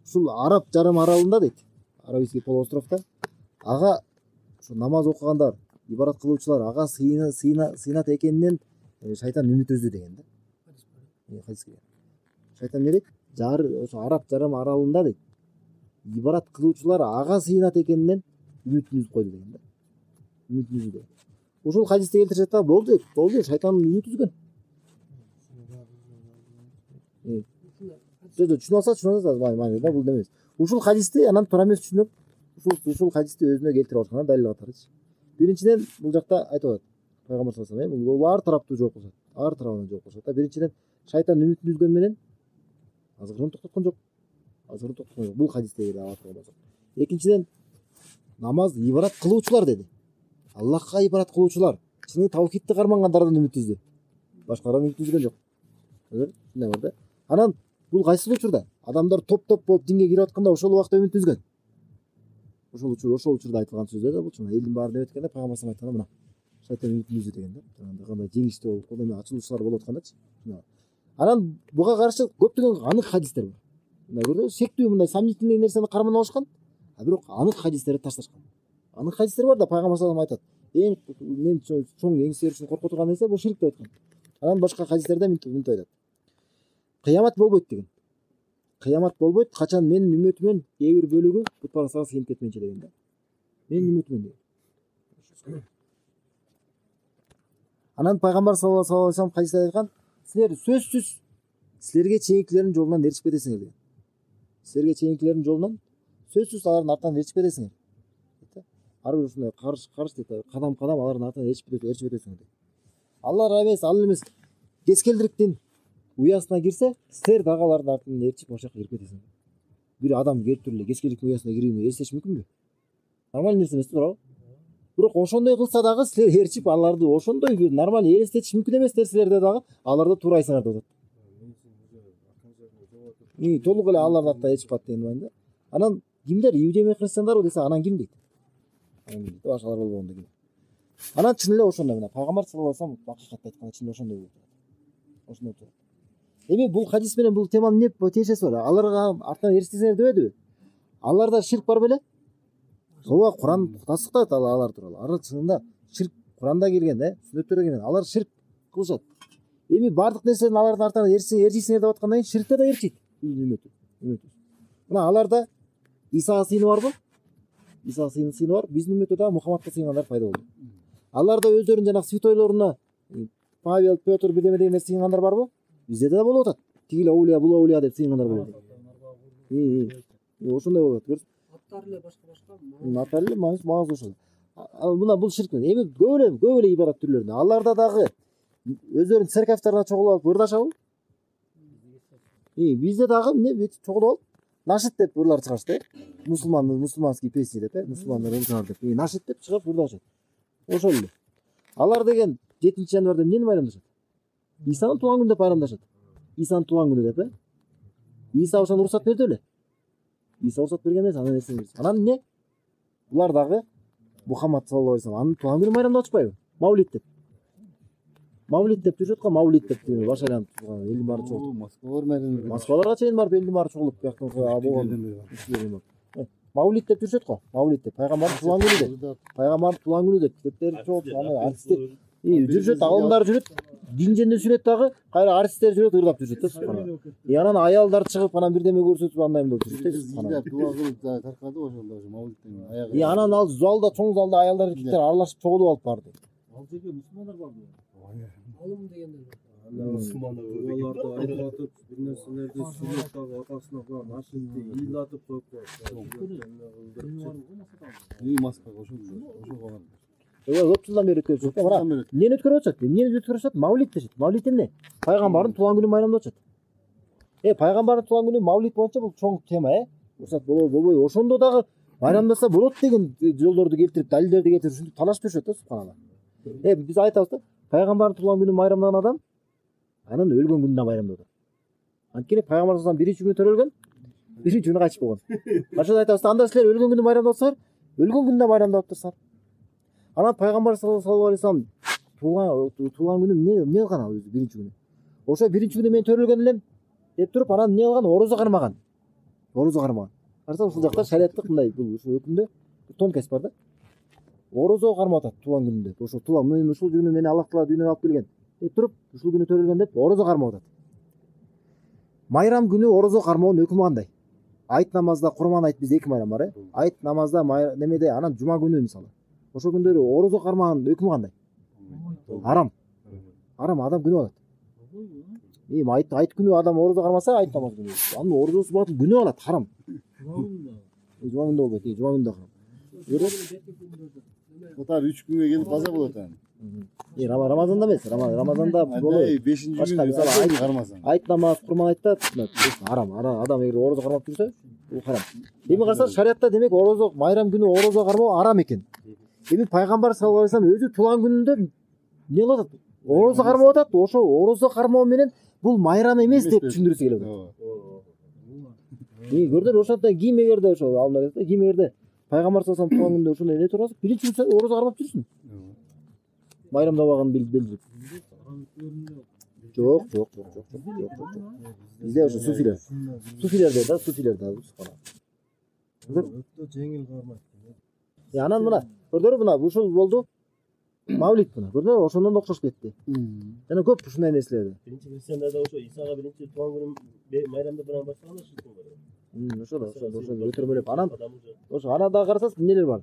Ушул Араб жарым аралында дейт. Аравийский полуостровда ага ушу намаз окугандар, ибарат кылуучулар ага сыйнат экенинен шайтан үмүт үздү деген да. Хадис келген. Шайтан не дейт? Ошо Араб жарым аралында дейт. Ибарат кылуучулар ага сыйнат экенинен үмүтүн үзүп койду деген да. Үмүтүн үздү деген. Ушул хадисте келтиришет да, болду дейт. Болду, шайтан үмүт үзгөн. Түшүнүп алса да бул демес. Ушул хадисти анан туура эмес түшүнүп, ушул хадисти өзүнө келтирип алышкан далил катары. Биринчиден бул жакта айтып атат. Пайгамбар саллаллаху алейхи ва саллям бул ар тараптуу жооп кылышат. Ар тарабынан жооп кылышат. Биринчиден шайтан үмүтүн үзгөн менен азгырын токтоткон жок. Азгырын токтоткон жок. Бул хадисте алып болсок. Экинчиден намаз ибарат кылуучулар деди. Аллахка ибарат кылуучулар, чын таухидти кармангандардан үмүт үздү. Башкалардан үмүт үзгөн жок. Ушундай бар да. Анан бул кайсы учурда? Адамдар топ-топ болуп динге кирип атканда ошол убакта үмүт үзгөн. Ошол учурда айтылган сөздөр да бул чын элдин баары деп эткенде пайгамбар саллаллаху алейхи ва саллям айтканда мына шайтан үмүтүн үздү деген да. Кандай жеңиштүү болуп, кандай ачылуучулар болуп аткандачы. Анан буга каршы көптөгөн анык хадистер бар. Мына көрдүңүз, шектүү мындай сомнительный нерсени карман алышкан, а бирок анык хадистерди ташташкан. Анык хадистер бар да, пайгамбар саллаллаху алейхи ва саллям айтат. Мен чоң эң силер үчүн коркуп турган нерсе бул ширк деп айткан. Анан башка хадистерде мынтип айтат. Кыямат болбойт деген. Кыямат болбойт, качан менин үммөтүмөн кээ бир бөлүгү бутпарастарга сыйынып кетмейинче деген да. Менин үммөтүмөн деген. Анан пайгамбар саллаллаху алейхи ва саллям хадисте айткан, силер сөзсүз силерге чейинкилердин жолунан ээрчип кетесиңер деген. Силерге чейинкилердин жолунан сөзсүз алардын артынан ээрчип кетесиңер. Ар бир ушундай карш дейт, кадам алардын артынан ээрчип кетесиңер дейт. Алар эмес, кескелдириктин уясына кирсе, силер дагы алардын артынан ээрчип ошол жака кирип кетесиңер. Бир адам келип туруп эле кескелдиктин уясына кирүүнү эстеш мүмкүнбү? Нормалдуу нерсе эмес, туурабы? Бирок ошондой кылса дагы силер ээрчип аларды ошондой бир нормалдуу элестетиш мүмкүн эместер силерде дагы, аларды туурайсыңар деп атат. Толук эле алардын артынан ээрчип калат деген да. Анан кимдер? Иудей менен христиандарбы десе, анан ким дейт? Башкалар болбогондо ким? Анан чын эле ошондой мына пайгамбар саллаллаху алейхи ва саллям акыйкатты айтканда чын ошондой болуп турат. Ошондой турат. Эми бул хадис менен бул теманын эмне тиешеси бар? Аларга артынан ээрчитесиңер дебедиби? Аларда ширк бар беле? Ооба, Куран тасдыктайт алар тууралуу. Алар чынында ширк Куранда келген, сүннөттөрдө келген. Алар ширк кылышат. Эми бардык нерсени алардын артынан ээрчисиңер деп аткандан кийин ширкте да ээрчийт. Мына аларда Исага сыйыны барбы? Исага сыйыны бар. Биздин үммөттө да Мухаммадка сыйынгандар пайда болду. Аларда өздөрүнүн жанагы святойлоруна Павел, Петр бирдеме деген сыйынгандар барбы? Бизде да болуп атат. Тигил аулия, бул аулия деп сыйынгандар болот. Ошондой болот. Аттар эле башка. Аттар эле маңызы ошол. Мына бул ширк. Эми көп эле ибарат түрлөрүндө. Аларда дагы өздөрүнүн церковьтарына чогулуп алып ырдашабы? Бизде дагы эмне чогулуп алып нашит деп ырлар чыгарышты. Мусулманский песни деп, мусулмандар ырдашат деп. Нашит деп чыгып ырдашат. Ошол эле. Алар деген 7-январда эмнени байрамдашат? Исанын туулган күнү деп байрамдашат. Исанын туулган күнү деп, Иса ошону уруксат берди беле? Иса уруксат берген эмес, анан нерсе. Анан эмне? Булар дагы Мухаммад саллаллаху алейхи ва саллям анын туулган күнүн байрамдап атышпайбы? Мавлид деп жүрөт го, Мавлид деп баш айланып турган элдин баары чогулуп. Москваларга чейин барып элдин баары чогулуп бияктан болгон. Мавлид деп жүрөт го, Мавлид деп пайгамбардын туулган күнү деп китептерди чогулуп аны артисттер жүрүшөт, алдындар жүрөт, дин жөнүндө сүйлөт дагы, кайра артисттер жүрөт, ырдап жүрөт да субханалла. Анан аялдар чыгып анан бирдеме көрсөтүп андай болуп жүрөт да субханалла. Дуа кылып таркады ошолор Мавлидтен аягы. Анан ал залда, чоң залда аялдар эркектер аралашып чогулуп алып барды. Ал жерге мусулмандар барды. Алым дегендер. Оларды айтып бир нерселерди сүйлөп дагы атасына барып ашынды ыйлатып коюп коет. Маска ошого барган. көп жылдан бери өткөрүп жүрөт. Мына эмнени өткөрүп атышат? Эмнени өткөрүп атышат? Мавлид дешет. Мавлид эмне? Пайгамбардын туулган күнүн майрамдап атышат. Пайгамбардын туулган күнү Мавлид боюнча бул чоң тема, Уруксат болбой, ошондо дагы майрамдаса болот деген жолдорду келтирип, далилдерди келтирип ушинтип талашып жүрүшөт да, субханалла. Биз айтабыз да, пайгамбардын туулган күнүн майрамдаган адам анын өлгөн күнүндө майрамдап атат. Анткени пайгамбар саллаллаху алейхи биринчи күнү төрөлгөн, биринчи күнү кайтып болгон. Ошондо айтабыз да, анда силер өлгөн күнү майрамдап атсаңар, өлгөн күнүндө майрамдап атырсыңар. Анан пайгамбар саллаллаху алейхи вассалам туулган күнү эмне кылган ал өзү биринчи күнү? Ошо биринчи күнү мен төрөлгөн элем деп туруп, анан эмне кылган? Орозо кармаган. Караса ушул жакта шариаттык мындай бул ушул өкүмдө тонкость бар да. Орозо кармап атат туулган күнүндө. Ошо туулган мен ушул күнү мени Аллах Таала дүйнөгө алып келген деп туруп, ушул күнү төрөлгөн деп орозо кармап атат. Майрам күнү орозо кармоонун өкүмү кандай? Айт намазда Курман айт бизде 2 майрам бар, Айт намазда немеде, анан жума күнү мисалы. Ошо күндөрү орозо кармаганын өкүмү кандай? Арам. Адам күнөө алат. Айт күнү адам орозо кармаса, айт намаз күнү. Анын орозосу батыл күнөө алат, харам. Жума күндө болбойт, жума күндө харам. Отар 3 күнгө келип каза болот аны. Рамазанда эмес, Рамазанда болбойт. 5-күнгө мисалы айт кармасаң. Айт намаз, Курман айтта харам. Адам эгер орозо кармап жүрсө, бул харам. Эми карасак, шариатта демек орозо, майрам күнү орозо кармоо арам экен. Эми пайгамбар саллаллаху алейхи вассалам өзү туулган күнүндө эмне кылып атат? Орозо кармап атат. Ошо орозо кармоо менен бул майрам эмес деп түшүндүрүсү келип атат. Көрдүңөр, ошондой ким эгерде ошо алымдар айтат, ким эгерде пайгамбар саллаллаху алейхи вассалам туулган күндө ошондой эмне турасак, биринчи күн орозо кармап жүрсүн. Майрамдабаган билдирип. Жок. Бизде ошо суфилер да, субханалла. Өтө жеңил кармайт. Анан мына, көрдүңөр, мына ушул болду. Мавлид мына, көрдүңөр, ошондон окшош кетти. Жана көп ушундай нерселерди. Биринчи христиандарда ошо Исага биринчи туулган күнүн майрамдап баштаганда ширк болгон. Ошо өтөрмөлөп анан ошо анада карасаңыз эмнелер бар.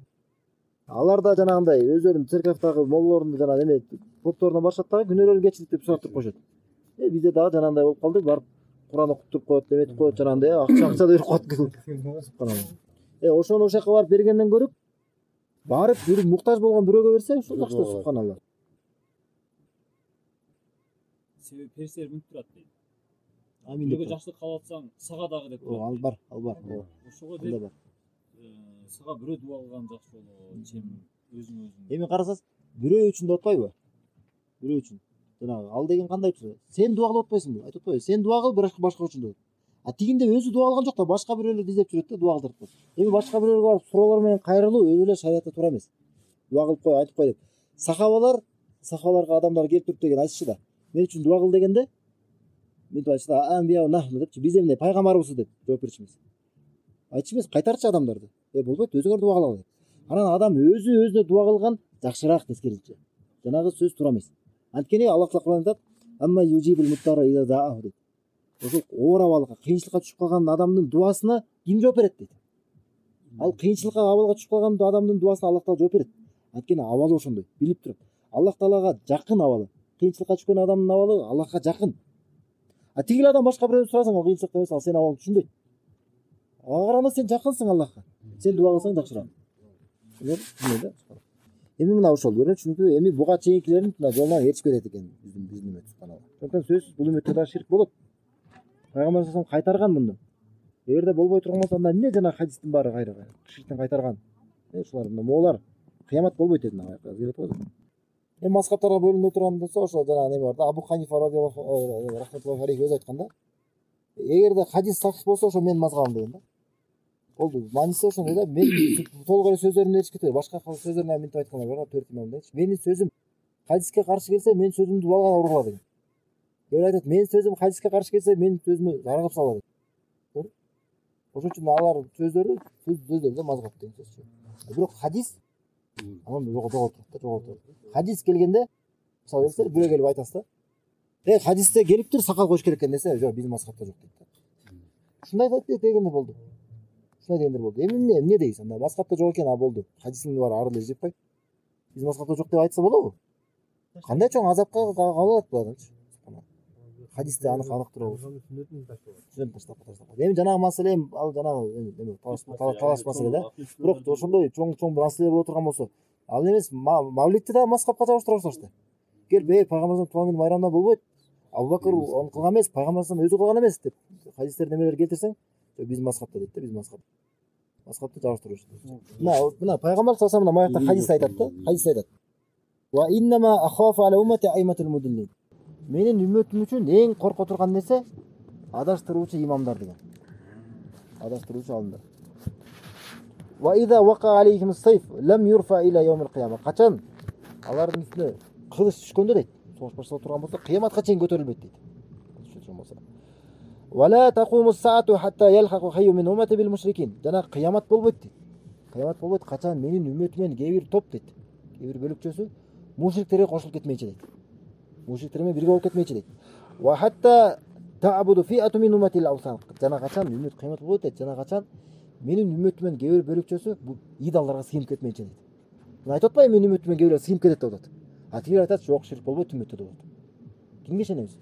Алар да жанагындай өздөрүнүн церковдагы моллорунун жана эме попторуна барышат дагы, күнөөлөрүн кечирip деп сурап туруп коюшат. Бизде дагы жанагындай болуп калды, барып Куран окуп туруп коет, эметип коет, жанагындай акча да берип коет. Ошону ошол жака барып бергенден көрүп, барып бир муктаж болгон бирөөгө берсе, ушул жакта субханалла. Себеби перселер мүнүп турат дейт. Амин. Бирөөгө жакшылык каалап атсаң, сага дагы деп турат. Ал бар. Ошого деп сага бирөө дуа кылган жакшы болот, чем өзүң. Эми карасаңыз, бирөө үчүн деп атпайбы? Бирөө үчүн. Жанагы ал деген кандай турат? Сен дуа кылып атпайсыңбы? Айтып атпайбы? Сен дуа кыл, бирок башка үчүн деп. Тигинде өзү дуа кылган жок да, башка бирөөлөрдү издеп жүрөт да, дуа кылдырып коет. Эми башка бирөөлөргө барып суроолор менен кайрылуу өзү эле шариатта туура эмес. Дуа кылып кой, айтып кой деп. Сахабаларга адамдар келип туруп деген айтышчы да. Мен үчүн дуа кыл дегенде, мынтип айтышты, амбия нахну депчи, биз эмне пайгамбарбыз деп жооп берчүбүз. Айтчы эмес, кайтарчы адамдарды. Болбойт, өзүңөр дуа кыла. Анан адам өзүнө дуа кылган жакшыраак тескерисинче. Жанагы сөз туура эмес. Анткени Аллах Таала Кур'анда айтат, амма южибул муттара иза дааху дейт. Ошол оор абалга, кыйынчылыкка түшүп калган адамдын дуасына ким жооп берет дейт. Ал кыйынчылыкка, абалга түшүп калган адамдын дуасына Аллах Таала жооп берет. Анткени абалы ошондой, билип туруп. Аллах Таалага жакын абалы. Кыйынчылыкка түшкөн адамдын абалы Аллахка жакын. Тигил адам башка бирөөнү сурасаң, ал кыйынчылыкта эмес, ал сенин абалыңды түшүнбөйт. Ага караганда сен жакынсың Аллахка. Сен дуа кылсаң жакшыраак. Эми мына ошол көрүнүчү, эми буга чейинкилерин мына жолунан ээрчип кетет экен биздин үмөт субханалла. Ошондон сөзсүз бул үмөттө да ширк болот. Пайгамбар саллаллаху алейхи кайтарган мындан. Эгерде болбой турган болсо анда эмне жана хадистин баары кайра ширктен кайтарган. Ушулар мына моолар кыямат болбойт деди мына келет го. Эми мазхабтарга бөлүнө турган болсо, ошо жана неме бар да, Абу Ханифа рахматуллахи алейхи өзү айтканда, эгерде хадис сахих болсо, ошо менин мазхабым деген да. Болду. Мааниси ошондой да, мен толук эле сөздөрүн ээрчип кетет. Башка сөздөрүн мынтип айткандар бар, 4 имам айтчы. Менин сөзүм хадиске каршы келсе, мен сөзүмдү балган ургула деген. Бир айтат, менин сөзүм хадиске каршы келсе, менин сөзүмдү заргып сала деген. Ошон үчүн алар сөздөр да мазхаб деген сөз. Бирок хадис анан жоготот. Хадис келгенде, мисалы силер бирөө келип айтасыз да. Хадисте келиптир, сакал коюш керек экен десе, жок, биздин мазхабта жок дейт. Ушундай айтат дегенде болду. Эми эмне дейсиз анда? Мазхабта жок экен, болду. Хадистин баары ары эле жеп кой. Биз мазхабта жок деп айтса болобу? Кандай чоң азапка кабылат бул адамчы? хадисте анық турабы. Түзөн таштап. Эми жанагы маселе ал жанагы талаш маселе да. Бирок ошондой чоң бир маселе болуп турган болсо, ал эмес мавлидти да мазхабка жабыштыра башташты. Келип пайгамбарыбыздын туулган күнү майрамда болбойт. Абубакыр onu кылган эмес, пайгамбарыбыз өзү кылган эмес деп хадистер немелер келтирсең, биз мазхабта дейт да, биз мазхабты жабыштырып жүрүшүбүз. Мына пайгамбар саллаллаху алейхи вассалам аякта хадис айтат да, хадис айтат. Ва иннама ахафу аля уммати айматул мудиллин. Менин үммөтүм үчүн эң корко турган нерсе адаштыруучу имамдар деген. Адаштыруучу алымдар. Ва иза вака алейхим сайф лам юрфа иля йаумил кыяма. Качан алардын үстүнө кылыч түшкөндө дейт, согуш башталып турган болсо, кыяматка чейин көтөрүлбөйт дейт. Вала тaqумус саату хатта ялхaqu hayyu min ummati bil mushrikин. Жана кыямат болбойт дейт. Кыямат болбойт качан менин үммөтүмөн кээ бир топ дейт. Кээ бир бөлүкчөсү мушриктерге кошулуп кетмейчи дейт. Мушриктер менен бирге болуп кетмейчи дейт. Ва хатта ta'budu fi'atu min ummati al-awsan. Жана качан үммөт кыямат болбойт дейт. Жана качан менин үммөтүмөн кээ бир бөлүкчөсү бул идалдарга сыйынып кетмейчи дейт. Мына айтып атпайбы менин үммөтүмөн кээ бирөө сыйынып кетет деп атат. А тигилер айтат, жок, ширк болбойт үммөттө деп атат. Кимге ишенебиз?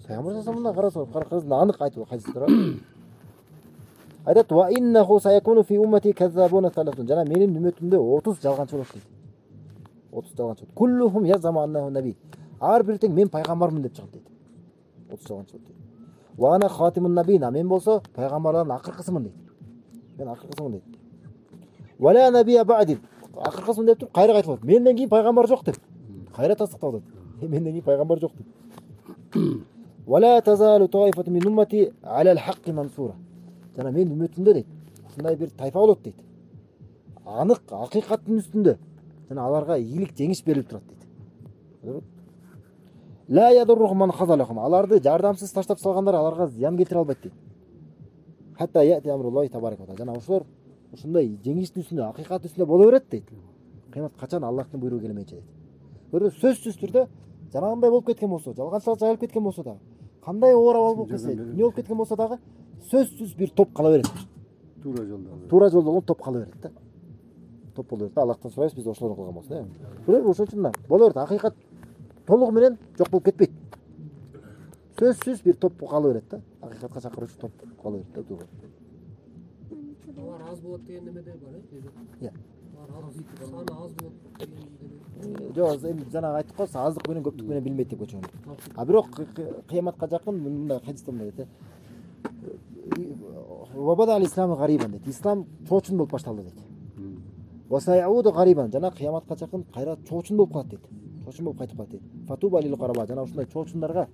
Пайгамбар саллаллаху алейхи ва саллям анык айтып хадистер бар. Айтат: "Ва иннаху саякуну фи уммати каззабуна салатун." Жана менин үммөтүмдө 30 жалганчы болот дейт. 30 жалганчы. Куллухум язаму аннаху наби. Ар бир тең мен пайгамбармын деп чыгат дейт. 30 жалганчы болот дейт. Ва ана хатимун набийна, мен болсо пайгамбарлардын акыркысымын дейт. Мен акыркысымын дейт. Ва ла набия ба'ди. Акыркысымын деп туруп кайра айтып атат. Менден кийин пайгамбар жок деп. Кайра тастыктап атат. Менден кийин пайгамбар жок деп. ولا تزال طائفة من أمتي على الحق منصورة. Жана мен үммөтүмдө дейт. Ушундай бир тайпа болот дейт. Анык акыйкаттын үстүндө. Жана аларга ийгилик жеңиш берилип турат дейт. La yadurruhum man khazalahum. Аларды жардамсыз таштап салгандар аларга зыян келтире албайт дейт. Хатта яти амруллахи табарак ва. Жана ошолор ушундай жеңиштин үстүндө, акыйкат үстүндө боло берет дейт. Кыямат качан Аллахтын буйругу келмейчи дейт. Көрдүңүз, сөзсүз түрдө жанагындай болуп кеткен болсо, жалганчылык жайылып кеткен болсо да, кандай оор абал болуп кетсе, эмне болуп кеткен болсо дагы сөзсүз бир топ кала берет. Туура жолдо болгон топ кала берет да. Топ боло берет да. Аллахтан сурайбыз биз ошолорду кылган болсун, э. Бирок ошон үчүн боло берет. Акыйкат толугу менен жок болуп кетпейт. Сөзсүз бир топ кала берет да. Акыйкатка чакыруучу топ кала берет да. Алар аз болот деген немеде бар, э? Иә. Саны аз болот деген. Жок, эми жанагы айттык го, аздык менен көптүк менен билмейт деп көчөгөн. А бирок кыяматка жакын мындай хадисте мындай дейт. Вабада ал-ислам гарибан дейт. Ислам чоочун болуп башталды дейт. Васайауду гарибан. Жана кыяматка жакын кайра чоочун болуп калат дейт. Чоочун болуп кайтып калат дейт. Фатуба лил гараба. Жана ушундай чоочундарга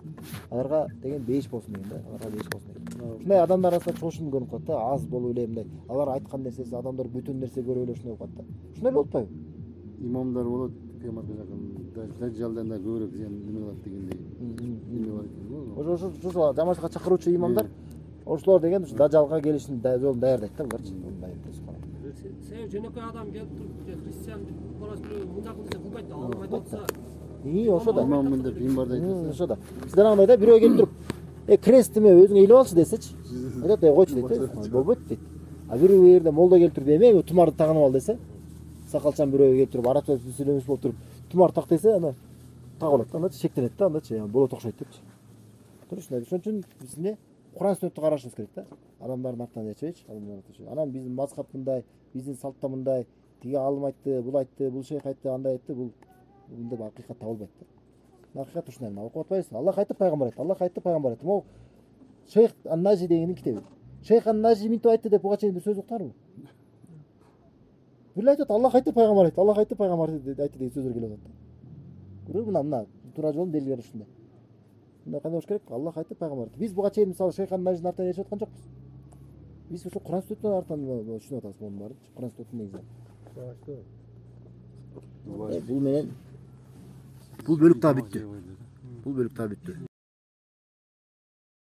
аларга деген бейиш болсун деген да. Аларга бейиш болсун деген. Ушундай адамдар арасында чоочун көрүнүп калат да. Аз болуп эле мындай. Алар айткан нерсеси адамдар бүтүн нерсе көрүп эле ушундай болуп калат да. Ушундай болуп атпайбы? İmamlar болот кыяматка жакын дажжалдан да көбүрөөк зыян неме кылат дегендей. Неме бар экен го. Ошо жамаатка чакыруучу имамдар ошолор деген ушу дажалга келиштин жолун даярдайт да буларчы. Сен жөнөкөй адам келип туруп христиан баласы мындай кылса кылбайт да, алып айтып атса. Ошо да. İmamın da kim var da aytsa. Ошо да. Сиздер андай да бирөө келип туруп, крестиме өзүң ыйлап алчы десечи. Айтат, койчу дейт. Болбойт дейт. А бирөө жерде молдо келип туруп, эме тумарды тагынып ал десе, сакалчан бирөө келип туруп, арабча сүйлөмүш болуп туруп, тумар так десе, ана тагылат да, анда шектенет да, андачы, болот окшойт депчи. Ошондой. Ошон үчүн биз эмне Куран сүннөттү карашыбыз керек да. Адамдардын артынан ячпейчи, анан биздин мазхаб мындай, биздин салтта мындай, тиги алым айтты, бул шейх айтты, андай айтты, бул мындай акыйкат табылбайт да. Акыйкат ушундай. Окуп атпайбыз. Аллах айтты, пайгамбар айтты. Аллах айтты, пайгамбар айтты. Могу Шейх ан-Нажи дегендин китеби. Шейх ан-Нажи минтип айтты деп буга чейин бир сөз уктарбы? Бир айтат, Аллах айтты, пайгамбар айтты. Аллах айтты, пайгамбар айтты деген сөздөр келип атат. Көрдүңбү, мына туура жолдун белгилери ушундай. Мындай кандай болуш керек? Аллах айтты, пайгамбар айтты. Биз буга чейин мисалы Шейх ан-Нажидин артынан ээрчип аткан жокпуз. Биз ушу Куран сүннөттүн артынан ушунуп атабыз мунун баарын. Куран сүннөттүн негизи. Бул менен бул бөлүк да бүттү. Бул бөлүк да бүттү.